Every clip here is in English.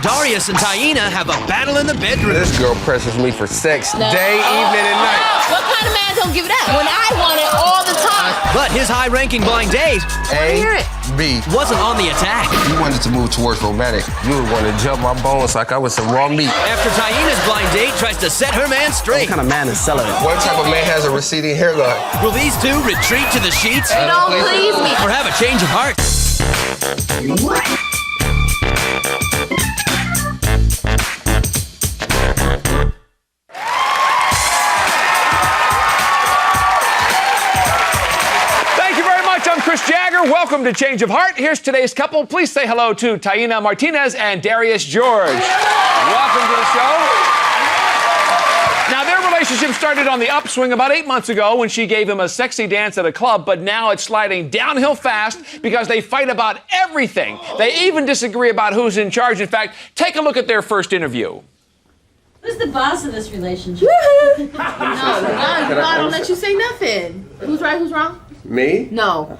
Darius and Taina have a battle in the bedroom. This girl pressures me for sex day, evening, and night. What kind of man don't give it up when I want it all the time? But his high-ranking blind date B. wasn't on the attack. You wanted to move towards romantic. You would want to jump my bones like I was some raw meat. After Taina's blind date tries to set her man straight. What kind of man is celibate? What type of man has a receding hairline? Will these two retreat to the sheets? Don't please me. Or have a change of heart? Welcome to Change of Heart. Here's today's couple. Please say hello to Taina Martinez and Darius George. Welcome to the show. Now, their relationship started on the upswing about 8 months ago when she gave him a sexy dance at a club, but now it's sliding downhill fast because they fight about everything. They even disagree about who's in charge. In fact, take a look at their first interview. Who's the boss of this relationship? No, I don't let you say nothing. Who's right, who's wrong? Me? No.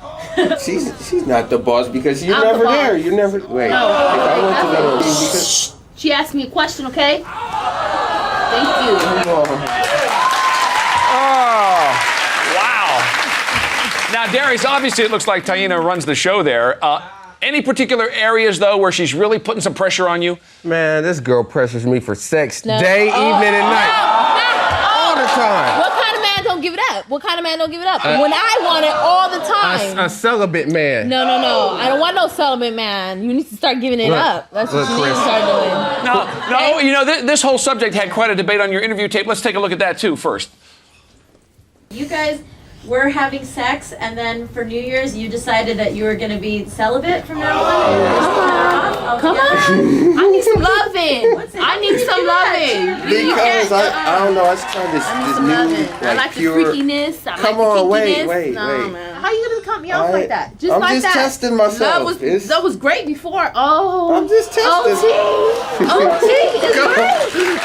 She's not the boss because you're I'm never the boss. there. You're never. Wait. No. If I went to the because. She asked me a question, okay? Thank you. Oh, wow. Now, Darius, obviously it looks like Taina runs the show there. Any particular areas, though, where she's really putting some pressure on you? Man, this girl pressures me for sex day, evening, and night. All the time. What kind of man don't give it up? What kind of man don't give it up? When I want it all the time. A celibate man. No. I don't want no celibate man. You need to start giving it up. That's what you need to start doing. No, you know, this whole subject had quite a debate on your interview tape. Let's take a look at that, too, first. You guys were having sex, and then for New Year's, you decided that you were going to be celibate from now on? Come on. I need some loving. I need some loving. Because I don't know. I just tried this new, I like the pure. freakiness. I Come like on, the kinkiness. wait. Man. How you gonna cut me off like that? Just I'm like just that. testing myself. That was great before. Oh. I'm just testing. OT is great.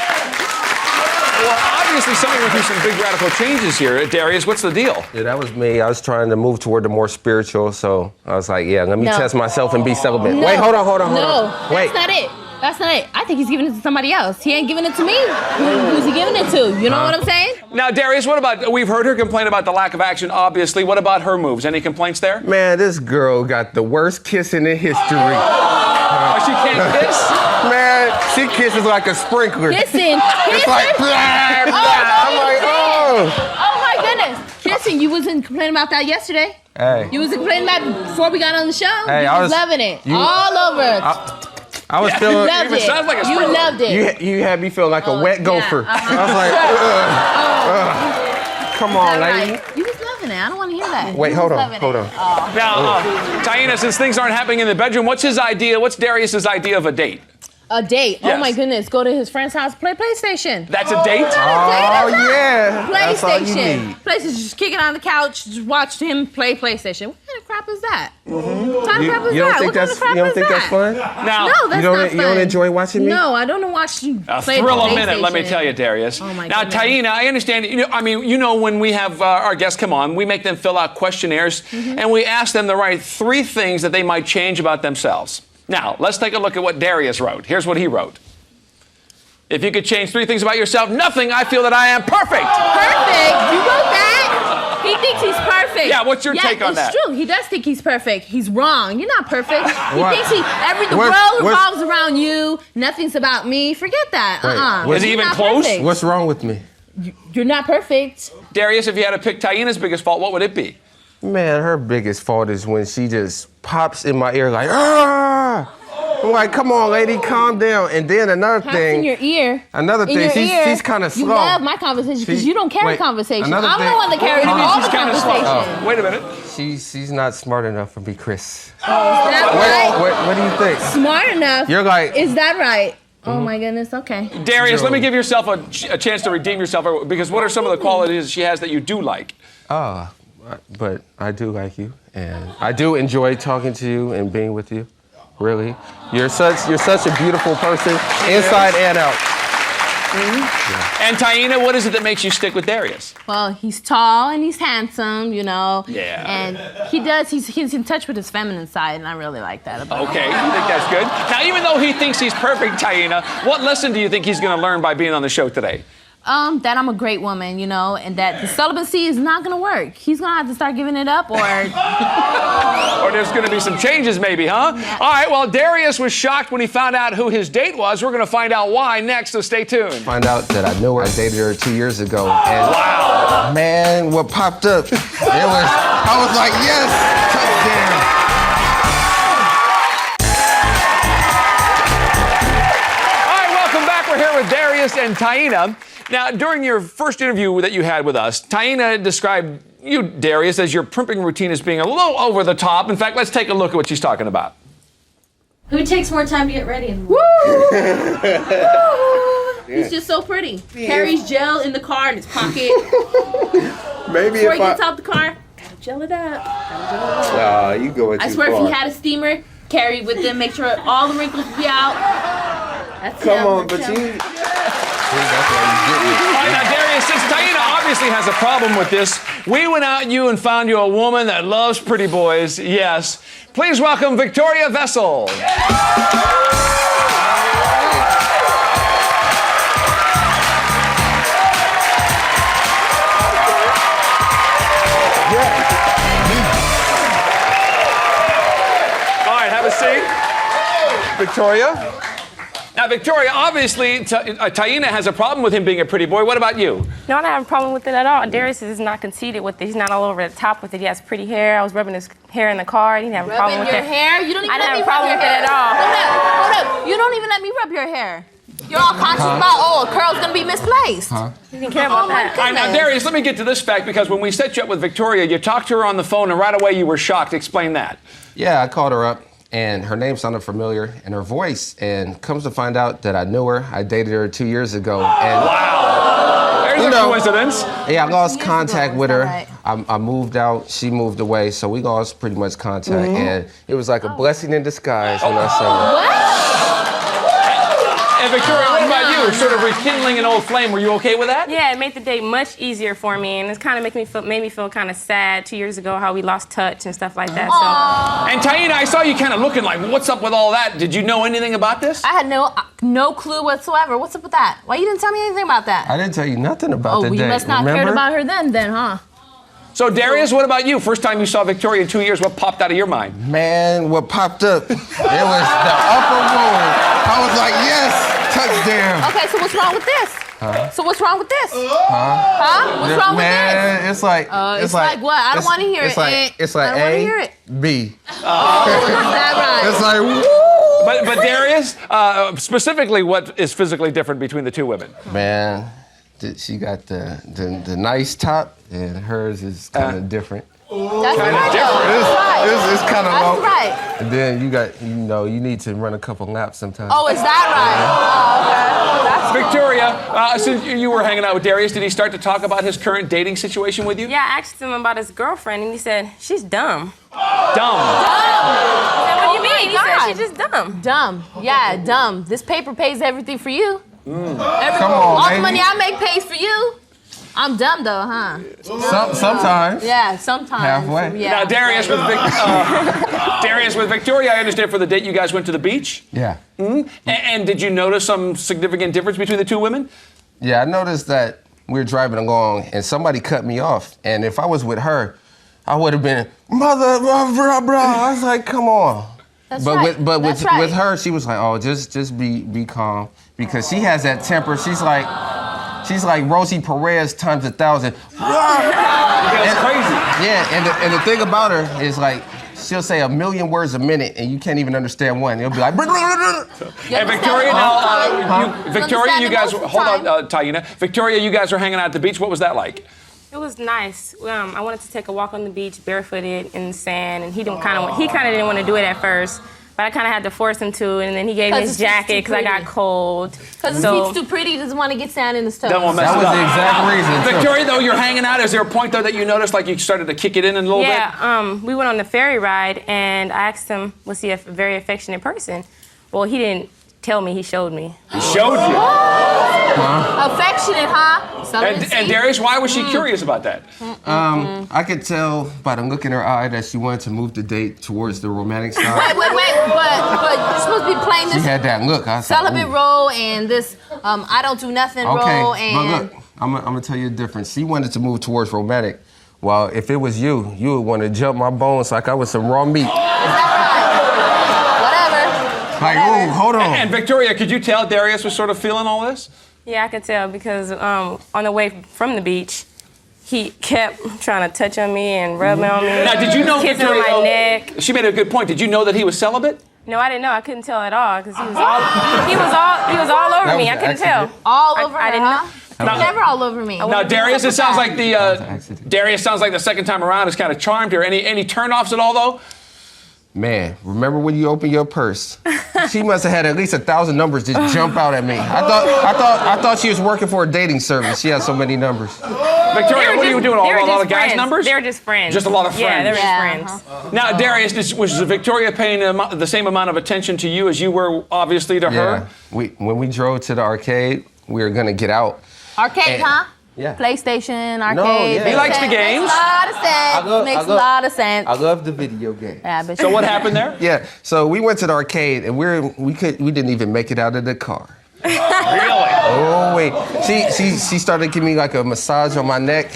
Well, obviously, somebody went through some big radical changes here. Darius, what's the deal? Yeah, that was me. I was trying to move toward the more spiritual, so I was like, yeah, let me test myself and be celibate. No. Wait, hold on. No, Wait. that's not it. I think he's giving it to somebody else. He ain't giving it to me. Who's he giving it to? You know what I'm saying? Now, Darius, what about, we've heard her complain about the lack of action, obviously. What about her moves? Any complaints there? Man, this girl got the worst kissing in history. Oh, she can't kiss? Man, she kisses like a sprinkler. Kissing. It's like, blah, blah. I'm like, oh. Oh my goodness. Kissing. You wasn't complaining about that yesterday? Hey. You wasn't complaining about it before we got on the show? Hey, you was loving it. All over. I was You feeling. loved it. sounds like a You sprinkler. loved it. You had me feel like a wet gopher. yeah. I was like, come on, lady. Right. You was loving it. I don't want to hear that. Wait, You hold was on. loving it. Now, Taina, since things aren't happening in the bedroom, what's Darius's idea of a date? A date. Yes. Oh my goodness. Go to his friend's house, play PlayStation. That's a date? Oh, yeah. That's all you PlayStation. need. PlayStation. Just kicking on the couch, just watch him play PlayStation. What kind of crap is that? What kind of crap is You don't that? think What kind that's of crap you don't is think that's that? fun? Now, No, that's not fun. You don't enjoy watching me? No, I don't want to watch you play thrill a PlayStation. minute, let me tell you, Darius. Oh my now, goodness. Taina, I understand. When we have our guests come on, we make them fill out questionnaires, and we ask them to write 3 things that they might change about themselves. Now, let's take a look at what Darius wrote. Here's what he wrote. If you could change 3 things about yourself, nothing. I feel that I am perfect. Perfect? You wrote that? He thinks he's perfect. Yeah, what's your take on that? It's true. He does think he's perfect. He's wrong. You're not perfect. He What? thinks the What- world what- revolves around you. Nothing's about me. Forget that. Wait, Is he You're even not close? perfect. What's wrong with me? You're not perfect. Darius, if you had to pick Taina's biggest fault, what would it be? Man, her biggest fault is when she just pops in my ear like, ah! I'm like, come on, lady, calm down. And then another Pops thing. in your ear. Another In thing, your ear, she's kind of slow. You love my conversation because you don't carry Wait, conversation. I'm another the thing- one that carries Hold on, all She's the kind of slow. conversation. Wait a minute. She's not smart enough for me, Chris. Is that right? What do you think? Smart enough. You're like- Is that right? Oh my goodness. Okay. Darius, let me give yourself a chance to redeem yourself, because what are some of the qualities she has that you do like? But I do like you, and I do enjoy talking to you and being with you. Really, you're such a beautiful person, inside and out. And Taina, what is it that makes you stick with Darius? Well, he's tall and he's handsome, you know. Yeah. And he's in touch with his feminine side, and I really like that about him. Okay, you think that's good? Now, even though he thinks he's perfect, Taina, what lesson do you think he's going to learn by being on the show today? That I'm a great woman, you know, and that the celibacy is not gonna work. He's gonna have to start giving it up, or Or there's gonna be some changes maybe, huh? Yeah. All right, well, Darius was shocked when he found out who his date was. We're gonna find out why next, so stay tuned. Find out that I knew her. I dated her 2 years ago. And Wow. man, what popped up, I was like, yes, touchdown. All right, welcome back. We're here with Darius and Taina. Now, during your first interview that you had with us, Taina described you, Darius, as your primping routine as being a little over the top. In fact, let's take a look at what she's talking about. Who takes more time to get ready? he's just so pretty. Carries gel in the car in his pocket. Maybe Before he gets out the car, gotta gel it up. You going too I swear, far. if he had a steamer, carry with him, make sure all the wrinkles be out. That's Come him. on, but That's you. him. All right, now, Darius, since Taina obviously has a problem with this, we went out and found you a woman that loves pretty boys. Yes. Please welcome Victoria Vessel. All right, have a seat. Victoria? Now, Victoria, obviously, Taina has a problem with him being a pretty boy. What about you? No, I don't have a problem with it at all. Darius is not conceited with it. He's not all over the top with it. He has pretty hair. I was rubbing his hair in the car. He didn't have a problem with Rubbing it. your hair? You don't even I let didn't me have a problem rub with your it at hair. all. Hold up. You don't even let me rub your hair. You're all conscious about, oh, a curl's gonna be misplaced. He didn't care about that. All right, now, Darius, let me get to this fact, because when we set you up with Victoria, you talked to her on the phone, and right away you were shocked. Explain that. Yeah, I called her up, and her name sounded familiar, and her voice, and comes to find out that I knew her. I dated her 2 years ago, and Wow. There's a coincidence. yeah, I lost years contact ago, with is her. that I moved out, she moved away, so we lost pretty much contact, and it was like a blessing in disguise when I saw her. What? And Victoria, what about you? Sort of rekindling an old flame. Were you okay with that? Yeah, it made the date much easier for me, and it's kind of made me feel kind of sad 2 years ago how we lost touch and stuff like that. And Taina, I saw you kind of looking like, what's up with all that? Did you know anything about this? I had no clue whatsoever. What's up with that? Why you didn't tell me anything about that? I didn't tell you nothing about the well, date. you must not remember? cared about her then, huh? So, Darius, what about you? First time you saw Victoria in 2 years, what popped out of your mind? Man, what popped up? It was the upper moon. I was like, yes, touchdown. Okay, so what's wrong with this? So what's wrong with this? Huh? What's wrong with this? Man, it's like it's like what? I don't wanna hear it's it. Like, it's like I don't wanna A, hear it. B. Is that right? It's like, woo. But Darius, specifically, what is physically different between the two women? Man, she got the nice top, and hers is kind of different. That's right, though. It's kind of That's low. right. And then you got, you need to run a couple laps sometimes. Oh, is that right? Oh, okay. That's Victoria, since you were hanging out with Darius, did he start to talk about his current dating situation with you? Yeah, I asked him about his girlfriend, and he said, she's dumb. Dumb. I said, what do you mean? He God. said, she's just dumb. dumb. Yeah, dumb. This paper pays everything for you. Come on, All the baby. money I make pays for you. I'm dumb though, huh? Sometimes. Yeah, sometimes. Halfway. Yeah. Now, Darius with Victoria, I understand for the date you guys went to the beach. Yeah. And did you notice some significant difference between the two women? Yeah, I noticed that we were driving along and somebody cut me off. And if I was with her, I would have been, mother, blah, blah, blah. I was like, come on. That's But right. with That's with right. her, she was like, oh, just be calm. Because she has that temper. She's like Rosie Perez times 1,000. That's crazy. Yeah, and the thing about her is like, she'll say 1,000,000 words a minute and you can't even understand one. It'll be like, And Victoria, Victoria, you guys, hold on, Taina. Victoria, you guys were hanging out at the beach. What was that like? It was nice. I wanted to take a walk on the beach, barefooted in the sand, and he kind of didn't want to do it at first, but I kind of had to force him to, and then he gave me his jacket because I got cold. Because his feet's too pretty, he doesn't want to get sand in his toes. That won't mess That it was up. the exact reason, too. Victoria, though, you're hanging out. Is there a point, though, that you noticed like you started to kick it in a little bit? Yeah, we went on the ferry ride, and I asked him, was he a very affectionate person? Well, he didn't tell me, he showed me. He showed you. Affectionate, huh? Celibacy. And Darius, why was she curious about that? I could tell by the look in her eye that she wanted to move the date towards the romantic side. Wait, but you're supposed to be playing She this had that look. I was like, celibate ooh. role and this I don't do nothing Okay, role but and look, I'm gonna tell you the difference. She wanted to move towards romantic. Well, if it was you, you would want to jump my bones like I was some raw meat. whatever. Like, ooh, hold on. And Victoria, could you tell Darius was sort of feeling all this? Yeah, I could tell because on the way from the beach, he kept trying to touch on me and rub on me. Now, did you know kissing Victoria? on my neck. She made a good point. Did you know that he was celibate? No, I didn't know. I couldn't tell at all because he was all over That me. was I an couldn't tell. accident. All over I her, didn't huh? know. You're never all over me. Now, Darius, it sounds like Darius sounds like the second time around is kind of charmed here. Any turnoffs at all, though? Man, remember when you opened your purse? She must have had at least 1,000 numbers just jump out at me. I thought she was working for a dating service. She had so many numbers. Victoria, what are you doing? A lot of guys' numbers? They were just friends. Just a lot of friends. Yeah, they were just Yeah, friends. Now, Darius, was Victoria paying the same amount of attention to you as you were, obviously, to her? When we drove to the arcade, we were gonna get out. Arcade, huh? Yeah. PlayStation, arcade. No, yeah. He likes the games. Makes a lot of sense. Makes a lot of sense. I love the video game. Yeah, but So what happened there? Yeah, so we went to the arcade and we didn't even make it out of the car. Really? Oh wait, she started giving me like a massage on my neck,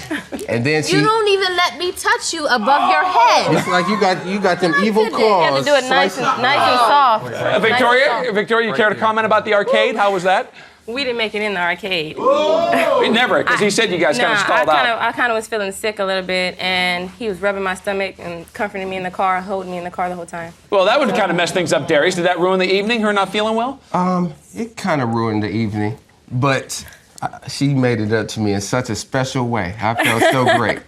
and then she. You don't even let me touch you above your head. It's like you got them evil claws. You have to do it nice and soft. Victoria, you care to comment about the arcade? How was that? We didn't make it in the arcade. Never, because he said you guys kind of stalled out. I kind of was feeling sick a little bit, and he was rubbing my stomach and comforting me in the car, holding me in the car the whole time. Well, that would kind of mess things up, Darius. Did that ruin the evening, her not feeling well? It kind of ruined the evening, but she made it up to me in such a special way. I felt so great.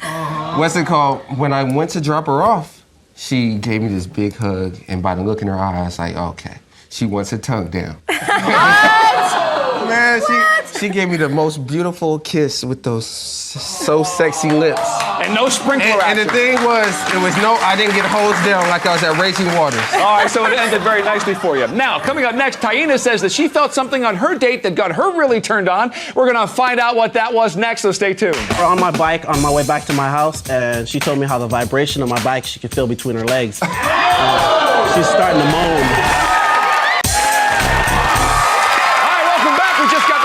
What's it called? When I went to drop her off, she gave me this big hug, and by the look in her eyes, I was like, okay, she wants her tongue down. Man, she gave me the most beautiful kiss with those so sexy lips. And no sprinkler And the action. thing was, I didn't get hosed down like I was at Raging Waters. All right, so it ended very nicely for you. Now, coming up next, Taina says that she felt something on her date that got her really turned on. We're going to find out what that was next, so stay tuned. We're on my bike on my way back to my house, and she told me how the vibration of my bike she could feel between her legs. She's starting to moan.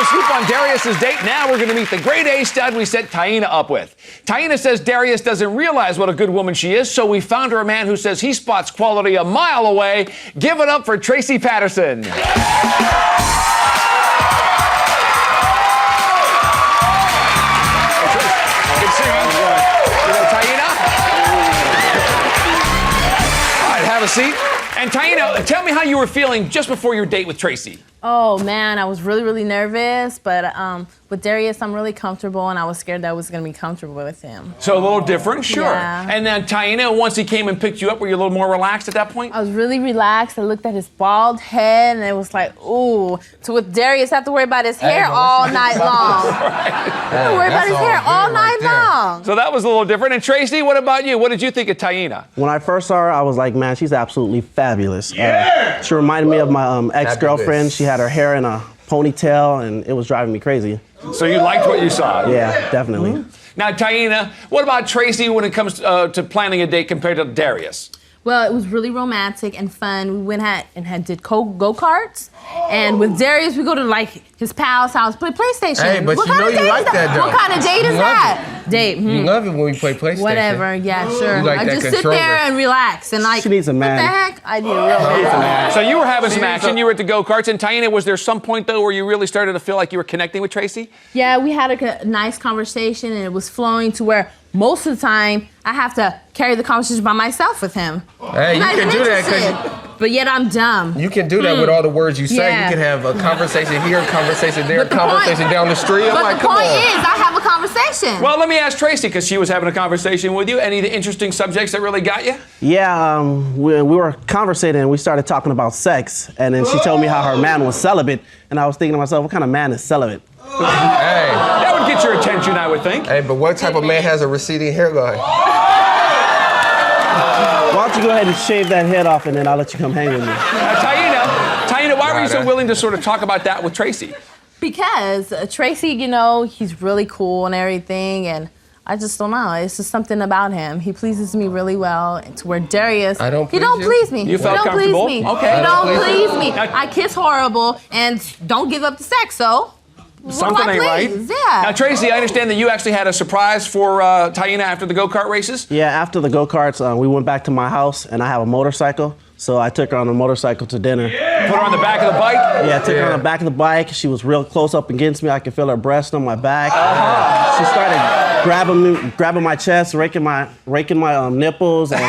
Scoop on Darius's date. Now we're going to meet the grade A stud we set Taina up with. Taina says Darius doesn't realize what a good woman she is, so we found her a man who says he spots quality a mile away. Give it up for Tracy Patterson. Good seeing you. Taina? All right, have a seat. And Taina, tell me how you were feeling just before your date with Tracy. Oh man, I was really, really nervous, but with Darius, I'm really comfortable, and I was scared that I was gonna be comfortable with him. So a little different, sure. Yeah. And then Taina, once he came and picked you up, were you a little more relaxed at that point? I was really relaxed. I looked at his bald head, and it was like, ooh. So with Darius, I have to worry about his hair all night long. I have to worry about his hair all night long. So that was a little different. And Tracy, what about you? What did you think of Taina? When I first saw her, I was like, man, she's absolutely fabulous. She reminded me of my ex-girlfriend. She had her hair in a ponytail, and it was driving me crazy. So you liked what you saw? Yeah, definitely. Mm-hmm. Now, Taina, what about Tracy when it comes to planning a date compared to Darius? Well, it was really romantic and fun. We went and did go-karts. And with Darius, we go to like his pal's house, play PlayStation. Hey, but what you kind know of you date like is that, though. What kind of date is You love that? Date. You love it when we play PlayStation. Whatever, yeah, sure. You like I that just sit controller. there and relax and like, She needs a man. What the heck? I need a real man. So you were having some action. You were at the go-karts. And Taina, was there some point, though, where you really started to feel like you were connecting with Tracy? Yeah, we had a nice conversation, and it was flowing to where most of the time I have to carry the conversation by myself with him. Hey, you Not can even do that interested. But yet I'm dumb. You can do that with all the words you say. Yeah. You can have a conversation here, a conversation there, a But the conversation point- down the street. I'm But like, the come point on. is, I have a conversation. Well, let me ask Tracy, because she was having a conversation with you. Any interesting subjects that really got you? Yeah, we were conversating, and we started talking about sex, and then she told me how her man was celibate, and I was thinking to myself, what kind of man is celibate? Hey, That would get your attention, I would think. hey, but what type of man has a receding hairline? Why don't you go ahead and shave that head off, and then I'll let you come hang with me. Taina, why were you so willing to sort of talk about that with Tracy? Because Tracy, you know, he's really cool and everything, and I just don't know. It's just something about him. He pleases me really well. And to where Darius, I don't he please don't you? please me. You felt he don't comfortable? please me. Okay. He don't please me. Now- I kiss horrible and don't give up the sex. So Something what do ain't I right. please? Yeah. Now, Tracy, I understand that you actually had a surprise for Taina after the go-kart races. Yeah, after the go-karts, we went back to my house, and I have a motorcycle. So I took her on a motorcycle to dinner. Put her on the back of the bike. Yeah, I took her on the back of the bike. She was real close up against me. I could feel her breast on my back. She started grabbing my chest, raking my nipples, and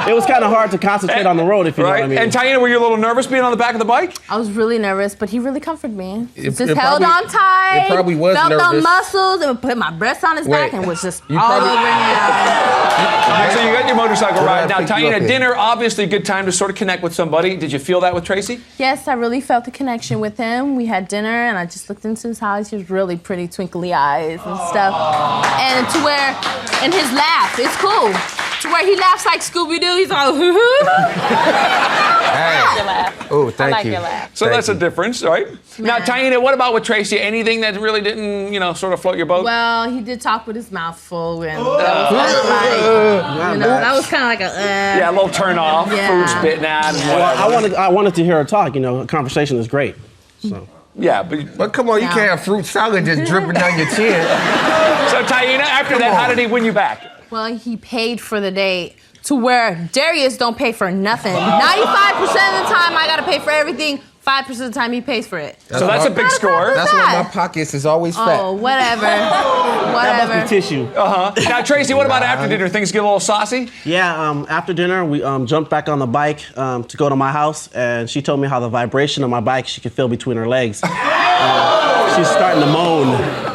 it was kind of hard to concentrate on the road, if you know what I mean. And Taina, were you a little nervous being on the back of the bike? I was really nervous, but he really comforted me. It Just held probably- on tight. it probably was felt the nervous. muscles and put my breast on his Wait, back and was just you all probably- over me. So you got your motorcycle Well, ride. I Now, picked you up Taina, here. dinner, obviously a good time to sort of connect with somebody. Did you feel that with Tracy? Yes, I really felt the connection with him. We had dinner, and I just looked into his eyes. He was really pretty, twinkly eyes and stuff. And to where, and his laugh, it's cool. To where he laughs like Scooby-Doo. He's like, hoo hoo. Oh, thank like you. your laugh. So Thank that's a you. difference, right? Now, Taina, what about with Tracy? Anything that really didn't, sort of float your boat? Well, he did talk with his mouth full, and that was kind of like, that was kind of like a, Yeah, a little turn off, Yeah. food spitting out. And Well, whatever. I wanted to hear her talk. A conversation is great. So. Yeah, but But come on, you can't have fruit salad just dripping down your chin. so Taina, after that, how did he win you back? Well, he paid for the date to where Darius don't pay for nothing. 95% of the time, I gotta pay for everything. 5% of the time, he pays for it. So that's a big score. That's why my pockets is always fat. Oh, whatever. That must be tissue. Now, Tracy, what about after dinner? Things get a little saucy? Yeah, after dinner, we jumped back on the bike to go to my house, and she told me how the vibration of my bike she could feel between her legs. She's starting to moan.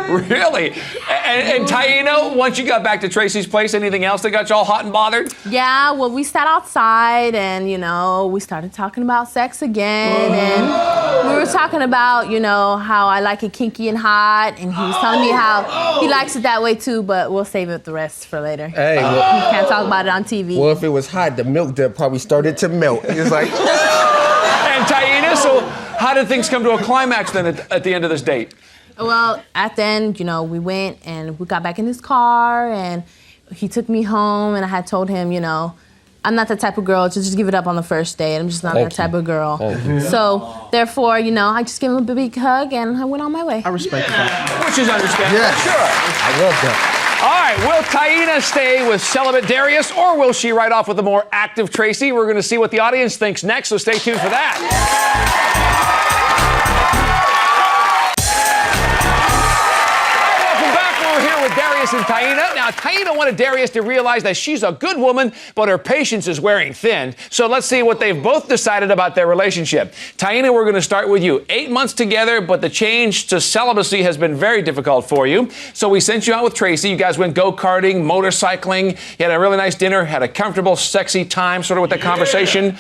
Really? And Taina, once you got back to Tracy's place, anything else that got you all hot and bothered? Yeah, well, we sat outside and, we started talking about sex again. And we were talking about, how I like it kinky and hot. And he was telling me how he likes it that way too, but we'll save it the rest for later. Hey, We can't talk about it on TV. well, if it was hot, the milk dip probably started to melt. It's like, And Taina, so how did things come to a climax then at the end of this date? Well, at the end, we went and we got back in his car and he took me home and I had told him, I'm not the type of girl to just give it up on the first date. I'm just not that type of girl. So, therefore, I just gave him a big hug and I went on my way. I respect that. Which is understandable. yes. Sure. I love that. All right, will Taina stay with celibate Darius or will she ride off with a more active Tracy? We're going to see what the audience thinks next, so stay tuned for that. With Darius and Taina. Now, Taina wanted Darius to realize that she's a good woman, but her patience is wearing thin. So let's see what they've both decided about their relationship. Taina, we're going to start with you. 8 months together, but the change to celibacy has been very difficult for you. So we sent you out with Tracy. You guys went go-karting, motorcycling. You had a really nice dinner, had a comfortable, sexy time, sort of with the conversation.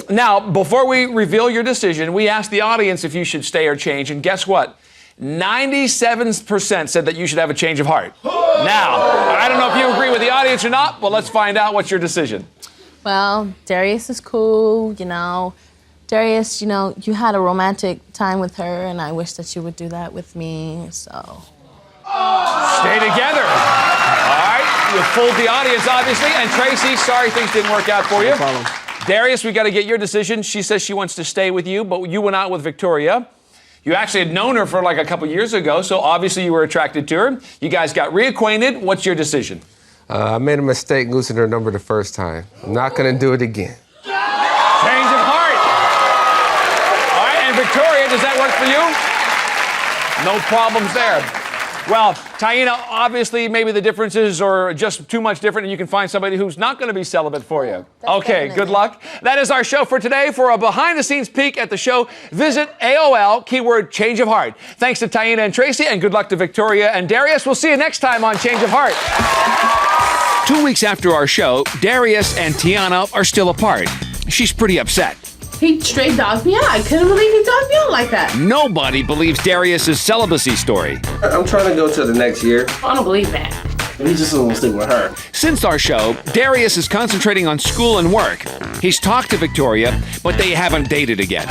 Now, before we reveal your decision, we asked the audience if you should stay or change, and guess what? 97% said that you should have a change of heart. Now, I don't know if you agree with the audience or not, but let's find out what's your decision. Well, Darius is cool, Darius, you had a romantic time with her, and I wish that you would do that with me, so. Stay together. All right, you fooled the audience, obviously. And Tracy, sorry things didn't work out for you. No problem. Darius, we got to get your decision. She says she wants to stay with you, but you went out with Victoria. You actually had known her for like a couple years ago, so obviously you were attracted to her. You guys got reacquainted. What's your decision? I made a mistake losing her number the first time. I'm not going to do it again. Change of heart. All right, and Victoria, does that work for you? No problems there. Well, Taina, obviously maybe the differences are just too much different and you can find somebody who's not going to be celibate for you. Okay, definitely. good luck. That is our show for today. For a behind-the-scenes peek at the show, visit AOL, keyword change of heart. Thanks to Taina and Tracy, and good luck to Victoria and Darius. We'll see you next time on Change of Heart. 2 weeks after our show, Darius and Taina are still apart. She's pretty upset. He straight dogged me out. I couldn't believe he dogged me out like that. Nobody believes Darius's celibacy story. I'm trying to go to the next year. I don't believe that. He just doesn't stick with her. Since our show, Darius is concentrating on school and work. He's talked to Victoria, but they haven't dated again.